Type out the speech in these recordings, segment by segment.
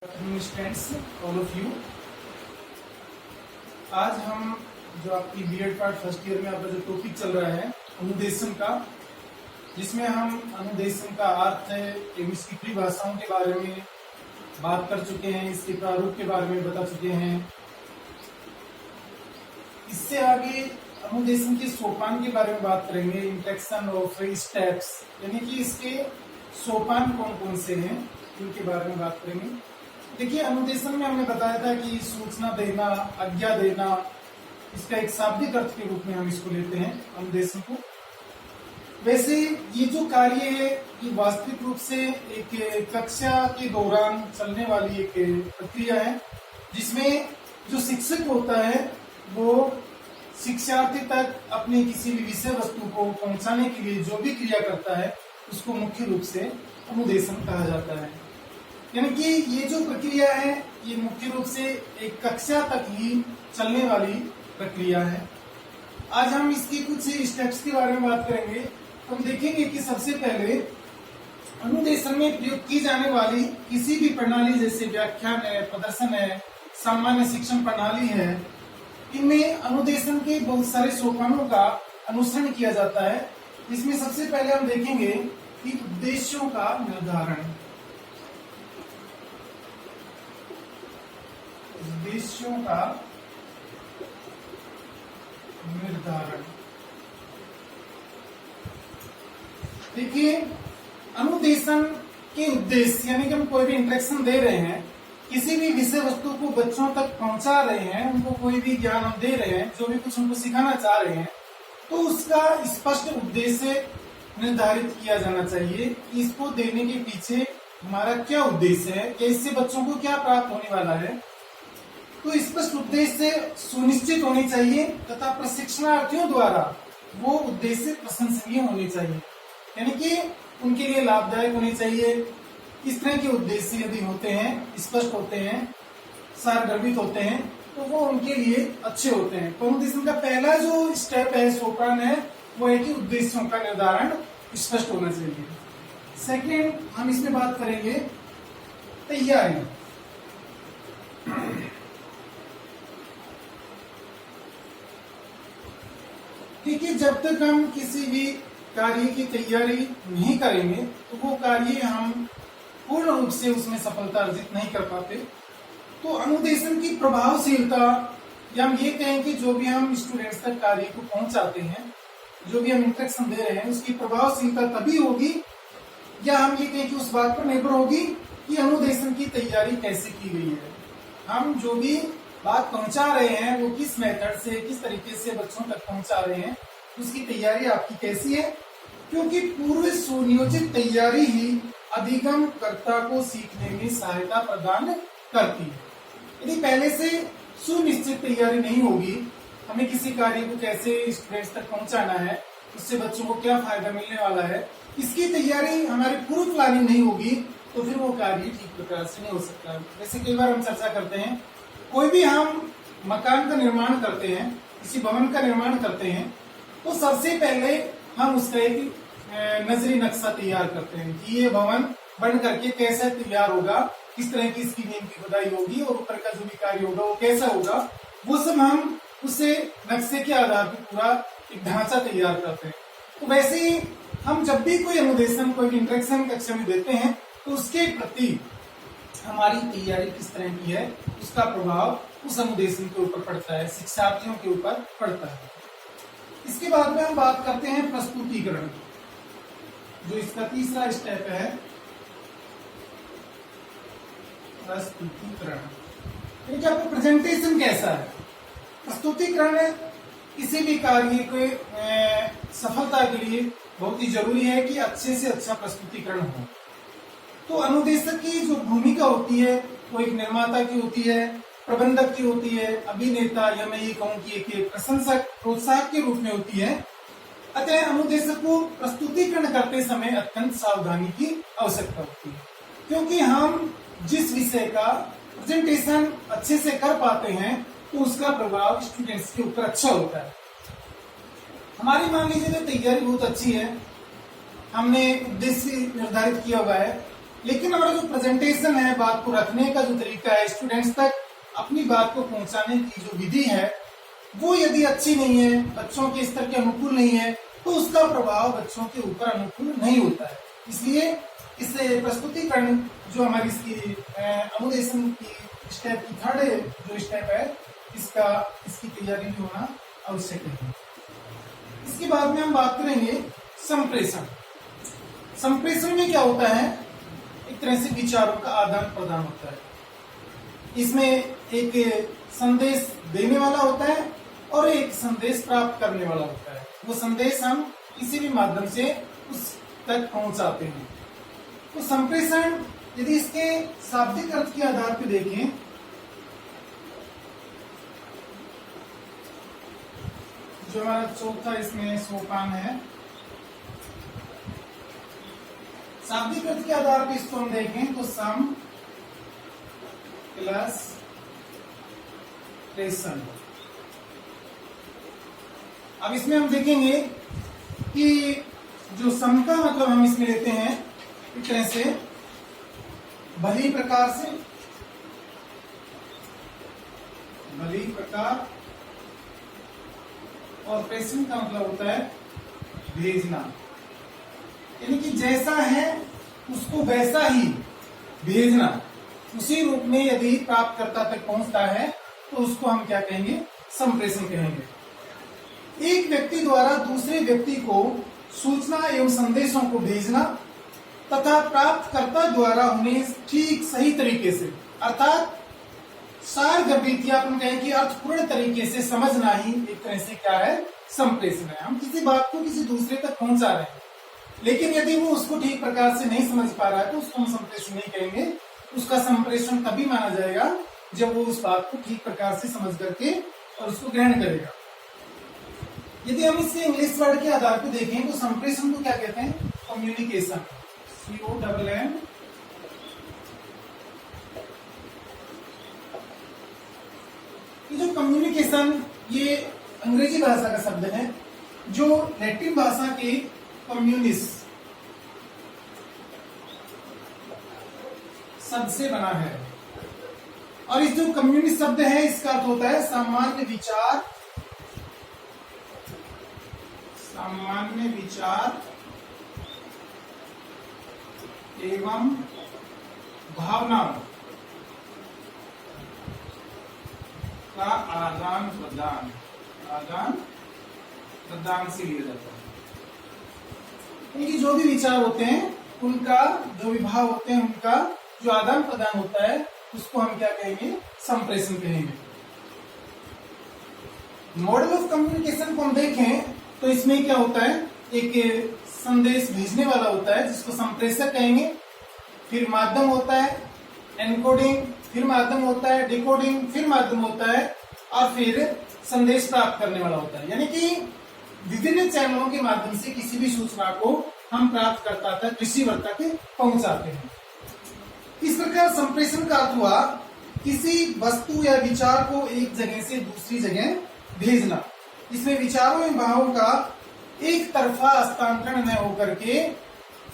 Students all of you, आज हम जो आपकी बीएड पार्ट फर्स्ट ईयर में आपका जो टॉपिक चल रहा है अनुदेशन का, जिसमें हम अनुदेशन का अर्थ एवं इसकी परिभाषाओं के बारे में बात कर चुके हैं, इसके प्रारूप के बारे में बता चुके हैं। इससे आगे अनुदेशन के सोपान के बारे में बात करेंगे, इंट्रैक्शन ऑफ स्टेप्स, यानी कि इसके सोपान कौन कौन से हैं उनके बारे में बात करेंगे। देखिए, अनुदेशन में हमने बताया था कि सूचना देना, आज्ञा देना, इसका एक शाब्दिक अर्थ के रूप में हम इसको लेते हैं अनुदेशन को। वैसे ये जो कार्य है ये वास्तविक रूप से एक कक्षा के दौरान चलने वाली एक प्रक्रिया है, जिसमें जो शिक्षक होता है वो शिक्षार्थी तक अपने किसी भी विषय वस्तु को पहुंचाने के लिए जो भी क्रिया करता है उसको मुख्य रूप से अनुदेशन कहा जाता है। यानी कि ये जो प्रक्रिया है ये मुख्य रूप से एक कक्षा तक ही चलने वाली प्रक्रिया है। आज हम इसकी कुछ स्टेप्स के बारे में बात करेंगे। तो हम देखेंगे कि सबसे पहले अनुदेशन में प्रयोग की जाने वाली किसी भी प्रणाली, जैसे व्याख्यान है, प्रदर्शन है, सामान्य शिक्षण प्रणाली है, इनमें अनुदेशन के बहुत सारे सोपानों का अनुसरण किया जाता है। इसमें सबसे पहले हम देखेंगे कि उद्देश्यों का निर्धारण, उद्देश्यों का निर्धारण। देखिए, अनुदेशन के उद्देश्य, यानी कि हम कोई भी इंस्ट्रक्शन दे रहे हैं, किसी भी विषय वस्तु को बच्चों तक पहुंचा रहे हैं, उनको कोई भी ज्ञान हम दे रहे हैं, जो भी कुछ उनको सिखाना चाह रहे हैं, तो उसका स्पष्ट उद्देश्य निर्धारित किया जाना चाहिए। इसको देने के पीछे हमारा क्या उद्देश्य है, या इससे बच्चों को क्या प्राप्त होने वाला है, तो स्पष्ट उद्देश्य सुनिश्चित होनी चाहिए तथा प्रशिक्षणार्थियों द्वारा वो उद्देश्य प्रशंसनीय होने चाहिए, यानी कि उनके लिए लाभदायक होने चाहिए। इस तरह के उद्देश्य यदि होते हैं, स्पष्ट होते हैं, सारगर्भित होते हैं, तो वो उनके लिए अच्छे होते हैं। तो अनुदेशन का पहला जो स्टेप है, सोपान है, वो है कि उद्देश्यों का निर्धारण स्पष्ट होना चाहिए। सेकेंड, हम इसमें बात करेंगे तैयारी। देखिए, जब तक हम किसी भी कार्य की तैयारी नहीं करेंगे तो वो कार्य हम पूर्ण रूप से उसमें सफलता अर्जित नहीं कर पाते। तो अनुदेशन की प्रभावशीलता, या हम ये कहें कि जो भी हम स्टूडेंट्स तक कार्य को पहुंचाते हैं, जो भी हम इंस्ट्रक्शन दे रहे हैं, उसकी प्रभावशीलता तभी होगी, या हम ये कहें कि उस बात पर निर्भर होगी कि अनुदेशन की तैयारी कैसे की गई है। हम जो भी बात पहुंचा रहे हैं वो किस मेथड से, किस तरीके से बच्चों तक पहुंचा रहे हैं, उसकी तैयारी आपकी कैसी है, क्योंकि पूर्व सुनियोजित तैयारी ही अधिगम कर्ता को सीखने में सहायता प्रदान करती है। यदि पहले से सुनिश्चित तैयारी नहीं होगी, हमें किसी कार्य को कैसे स्टूडेंट्स तक पहुंचाना है, उससे बच्चों को क्या फायदा मिलने वाला है, इसकी तैयारी हमारी पूर्व प्लानिंग नहीं होगी, तो फिर वो कार्य ठीक प्रकार से नहीं हो सकता। वैसे कई बार हम चर्चा करते हैं, कोई भी हम मकान का निर्माण करते हैं, किसी भवन का निर्माण करते हैं, तो सबसे पहले हम उसका एक नजरी नक्शा तैयार करते हैं कि ये भवन बन करके कैसे तैयार होगा, किस तरह की इसकी नींव की खुदाई होगी और ऊपर का जो भी कार्य होगा वो कैसा होगा, वो सब हम उसे नक्शे के आधार पर पूरा एक ढांचा तैयार करते हैं। तो वैसे ही हम जब भी कोई अनुदेशन, कोई इंस्ट्रक्शन कक्षा में देते हैं, तो उसके प्रति हमारी तैयारी किस तरह की है, उसका प्रभाव उस अनुदेशन के ऊपर पड़ता है, शिक्षार्थियों के ऊपर पड़ता है। इसके बाद में हम बात करते हैं प्रस्तुतिकरण, जो इसका तीसरा स्टेप है, प्रस्तुतिकरण। देखिए, आपका प्रेजेंटेशन कैसा है। प्रस्तुतिकरण किसी भी कार्य के सफलता के लिए बहुत ही जरूरी है कि अच्छे से अच्छा प्रस्तुतिकरण हो। तो अनुदेशक की जो भूमिका होती है वो एक निर्माता की होती है, प्रबंधक की होती है, अभिनेता, या मैं ये कहूँ कि एक प्रशंसक, प्रोत्साहक के रूप में होती है। अतः अनुदेशक को प्रस्तुतिकरण करते समय अत्यंत सावधानी की आवश्यकता होती है, क्योंकि हम जिस विषय का प्रेजेंटेशन अच्छे से कर पाते हैं तो उसका प्रभाव स्टूडेंट्स के ऊपर अच्छा होता है। हमारी मान लीजिए तैयारी बहुत अच्छी है, हमने उद्देश्य निर्धारित किया हुआ है, लेकिन हमारा जो प्रेजेंटेशन है, बात को रखने का जो तरीका है, स्टूडेंट्स तक अपनी बात को पहुंचाने की जो विधि है, वो यदि अच्छी नहीं है, बच्चों के स्तर के अनुकूल नहीं है, तो उसका प्रभाव बच्चों के ऊपर अनुकूल नहीं होता है। इसलिए इस प्रस्तुतिकरण जो हमारी इसकी अनुदेशन की स्टेप की थर्ड जो स्टेप है, इसकी तैयारी भी होना आवश्यक है। इसके बाद में हम बात करेंगे संप्रेषण। संप्रेषण में क्या होता है, एक तरह से विचारों का आदान प्रदान होता है। इसमें एक संदेश देने वाला होता है और एक संदेश प्राप्त करने वाला होता है। वो संदेश हम किसी भी माध्यम से उस तक पहुंचाते हैं। तो संप्रेषण यदि इसके शाब्दिक अर्थ के आधार पर देखें, जो हमारा चौथा इसमें सोपान है, शाब्दिक अर्थ के आधार पर इसको हम देखें तो सम प्लस प्रेषण। अब इसमें हम देखेंगे कि जो सम का मतलब हम इसमें लेते हैं एक तरह से भली प्रकार से, भली प्रकार, और प्रेषण का मतलब होता है भेजना। यानी कि जैसा है उसको वैसा ही भेजना, उसी रूप में यदि प्राप्तकर्ता तक पहुंचता है तो उसको हम क्या कहेंगे, संप्रेषण कहेंगे। एक व्यक्ति द्वारा दूसरे व्यक्ति को सूचना एवं संदेशों को भेजना तथा प्राप्तकर्ता द्वारा उन्हें ठीक सही तरीके से, अर्थात सार गर्भित या अपन कहें कि अर्थपूर्ण तरीके से समझना ही एक तरह से क्या है, संप्रेषण है। हम किसी बात को किसी दूसरे तक पहुंचा रहे हैं, लेकिन यदि वो उसको ठीक प्रकार से नहीं समझ पा रहा है तो उसको हम संप्रेषण नहीं कहेंगे। उसका संप्रेषण तभी माना जाएगा जब वो उस बात को ठीक प्रकार से समझ करके और उसको ग्रहण करेगा। यदि हम इससे इंग्लिश वर्ड के आधार पर देखें तो संप्रेषण को क्या कहते हैं, कम्युनिकेशन, COMM। ये जो कम्युनिकेशन, ये अंग्रेजी भाषा का शब्द है जो लैटिन भाषा के कम्युनिस शब्द से बना है। और इस जो कम्युनिस्ट शब्द है इसका अर्थ होता है सामान्य विचार, सामान्य विचार एवं भावनाओं का आदान प्रदान, आदान प्रदान से लिया जाता है। इनकी जो भी विचार होते हैं, उनका जो विभाव होते हैं, उनका जो आदान प्रदान होता है, उसको हम क्या कहेंगे, संप्रेषण कहेंगे। मॉडल ऑफ कम्युनिकेशन को हम देखें तो इसमें क्या होता है, एक संदेश भेजने वाला होता है जिसको संप्रेषक कहेंगे, फिर माध्यम होता है एनकोडिंग, फिर माध्यम होता है डिकोडिंग, फिर माध्यम होता है और फिर संदेश प्राप्त करने वाला होता है। यानी कि विभिन्न चैनलों के माध्यम से किसी भी सूचना को हम प्राप्तकर्ता तक, रिसीवर तक पहुंचाते हैं। इस प्रकार संप्रेषण का अर्थ हुआ किसी वस्तु या विचार को एक जगह से दूसरी जगह भेजना। इसमें विचारों एवं भावों का एक तरफा हस्तांतरण न होकर के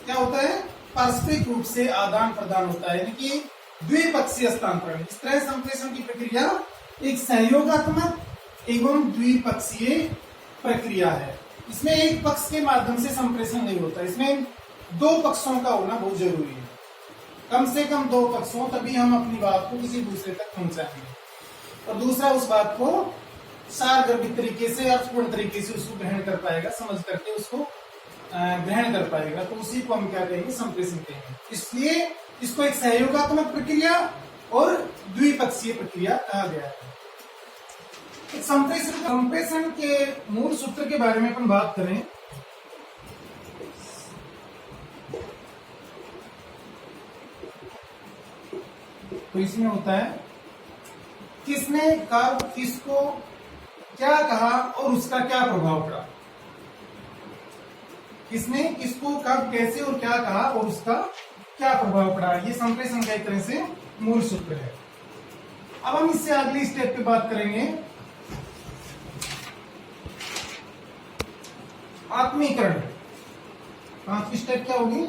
क्या होता है, पारस्परिक रूप से आदान प्रदान होता है, यानी कि द्विपक्षीय हस्तांतरण। इस तरह संप्रेषण की प्रक्रिया एक सहयोगात्मक एवं द्विपक्षीय प्रक्रिया है। इसमें एक पक्ष के माध्यम से संप्रेषण नहीं होता, इसमें दो पक्षों का होना बहुत जरूरी है। कम से कम दो पक्ष हो, तभी हम अपनी बात को किसी दूसरे तक पहुंचाएंगे और दूसरा उस बात को सार गर्भित तरीके से, अर्थपूर्ण तरीके से उसको ग्रहण कर पाएगा, समझ करके उसको ग्रहण कर पाएगा, तो उसी को हम क्या कहेंगे, संप्रेषण कहेंगे। इसलिए इसको एक सहयोगात्मक प्रक्रिया और द्विपक्षीय प्रक्रिया कहा गया है। संप्रेषण के मूल सूत्र के बारे में अपन बात करें तो इसमें होता है किसने कब किसको क्या कहा और उसका क्या प्रभाव पड़ा। किसने किसको कब कैसे और क्या कहा और उसका क्या प्रभाव पड़ा, ये संप्रेषण का एक तरह से मूल सूत्र है। अब हम इससे अगली स्टेप पे बात करेंगे, आत्मीकरण। पांचवी स्टेप क्या होगी,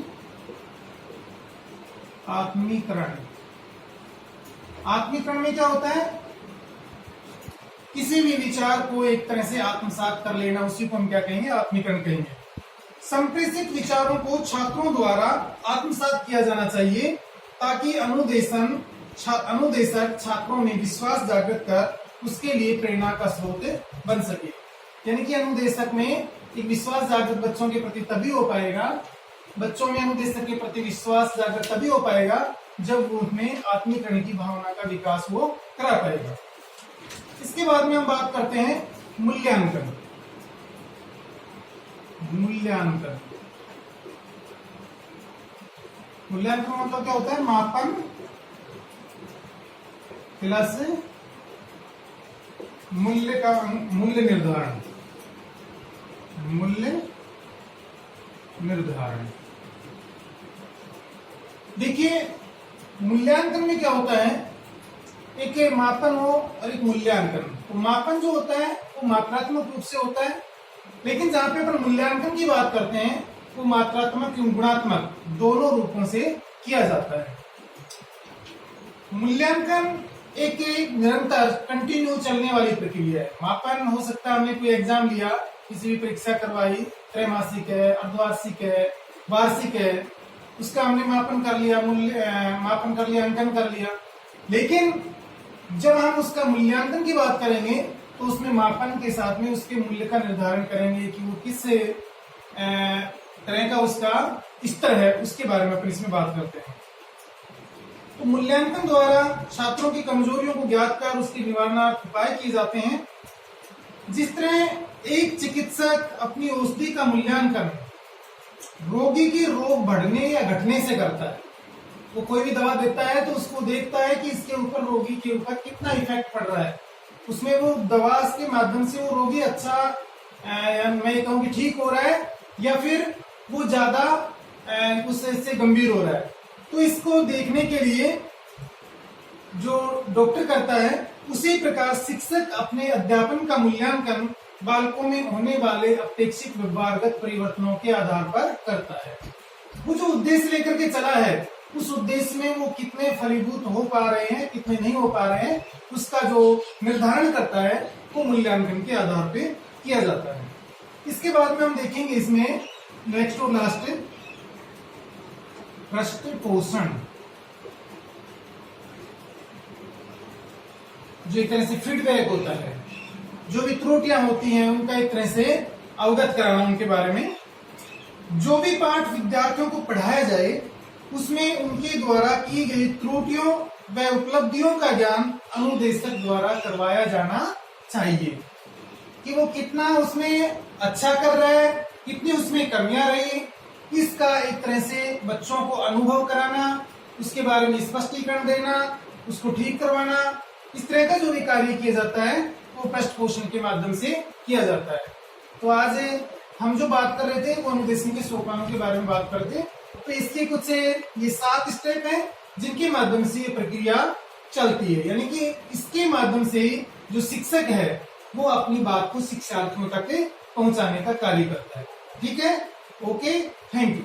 आत्मीकरण। आत्मीकरण में क्या होता है? किसी भी विचार को एक तरह से आत्मसात कर लेना, उसी को हम क्या कहेंगे? आत्मीकरण कहेंगे। संप्रेषित विचारों को छात्रों द्वारा आत्मसात किया जाना चाहिए ताकि अनुदेशक छात्रों में विश्वास जागृत कर उसके लिए प्रेरणा का स्रोत बन सके। यानी कि अनुदेशक में एक विश्वास जागृत बच्चों के प्रति तभी हो पाएगा, बच्चों में अनुदेशक के प्रति विश्वास जागृत तभी हो पाएगा जब वो उनमें आत्मीकरण की भावना का विकास वो करा पाएगा। इसके बाद में हम बात करते हैं मूल्यांकन। मूल्यांकन मतलब क्या होता है? मापन प्लस मूल्य निर्धारण। मूल्य निर्धारण। देखिए, मूल्यांकन में क्या होता है? एक मापन हो और एक मूल्यांकन। तो मापन जो होता है वो मात्रात्मक रूप से होता है, लेकिन जहां पे अपन मूल्यांकन की बात करते हैं वो मात्रात्मक एवं गुणात्मक दोनों रूपों से किया जाता है। मूल्यांकन एक निरंतर कंटिन्यू चलने वाली प्रक्रिया है। मापन हो सकता है हमने कोई एग्जाम लिया, किसी भी परीक्षा करवाई, त्रैमासिक है, अर्धवार्षिक है, वार्षिक है, उसका हमने मापन कर लिया, मापन कर लिया, अंकन कर लिया। लेकिन जब हम उसका मूल्यांकन की बात करेंगे तो उसमें मापन के साथ में उसके मूल्य का निर्धारण करेंगे कि वो किस तरह का उसका स्तर है, उसके बारे में अपन इसमें बात करते हैं। तो मूल्यांकन द्वारा छात्रों की कमजोरियों को ज्ञात कर उसके निवारणार्थ उपाय किए जाते हैं। जिस तरह एक चिकित्सक अपनी औषधि का मूल्यांकन रोगी की रोग बढ़ने या घटने से करता है। वो कोई भी दवा देता है तो उसको देखता है कि इसके ऊपर, रोगी के ऊपर कितना इफेक्ट पड़ रहा है। उसमें वो दवा के माध्यम से वो रोगी अच्छा, मैं ये कहूँ कि ठीक हो रहा है या फिर वो ज्यादा उससे गंभीर हो रहा है। तो इसको देखने के लिए जो डॉक्टर करता है, उसी प्रकार शिक्षक अपने अध्यापन का मूल्यांकन बालकों में होने वाले अपेक्षित व्यवहारगत परिवर्तनों के आधार पर करता है। वो जो उद्देश्य लेकर के चला है, उस उद्देश्य में वो कितने फलीभूत हो पा रहे हैं, कितने नहीं हो पा रहे हैं, उसका जो निर्धारण करता है वो मूल्यांकन के आधार पे किया जाता है। इसके बाद में हम देखेंगे इसमें नेक्स्ट और लास्ट पृष्ठ पोषण, जो एक तरह से फीडबैक होता है। जो भी त्रुटियां होती हैं उनका एक तरह से अवगत कराना उनके बारे में। जो भी पाठ विद्यार्थियों को पढ़ाया जाए उसमें उनके द्वारा की गई त्रुटियों व उपलब्धियों का ज्ञान अनुदेशक द्वारा करवाया जाना चाहिए कि वो कितना उसमें अच्छा कर रहा है, कितनी उसमें कमियां रही, इसका एक तरह से बच्चों को अनुभव कराना, उसके बारे में स्पष्टीकरण देना, उसको ठीक करवाना। इस तरह का जो भी कार्य किया जाता है वो पृष्ठ पोषण के माध्यम से किया जाता है। तो आज हम जो बात कर रहे थे वो अनुदेशन के सोपानों के बारे में बात करते। तो इसके कुछ ये 7 स्टेप हैं जिनके माध्यम से ये प्रक्रिया चलती है। यानी कि इसके माध्यम से ही जो शिक्षक है वो अपनी बात को शिक्षार्थियों तक पहुंचाने का कार्य करता है। ठीक है, ओके, थैंक यू।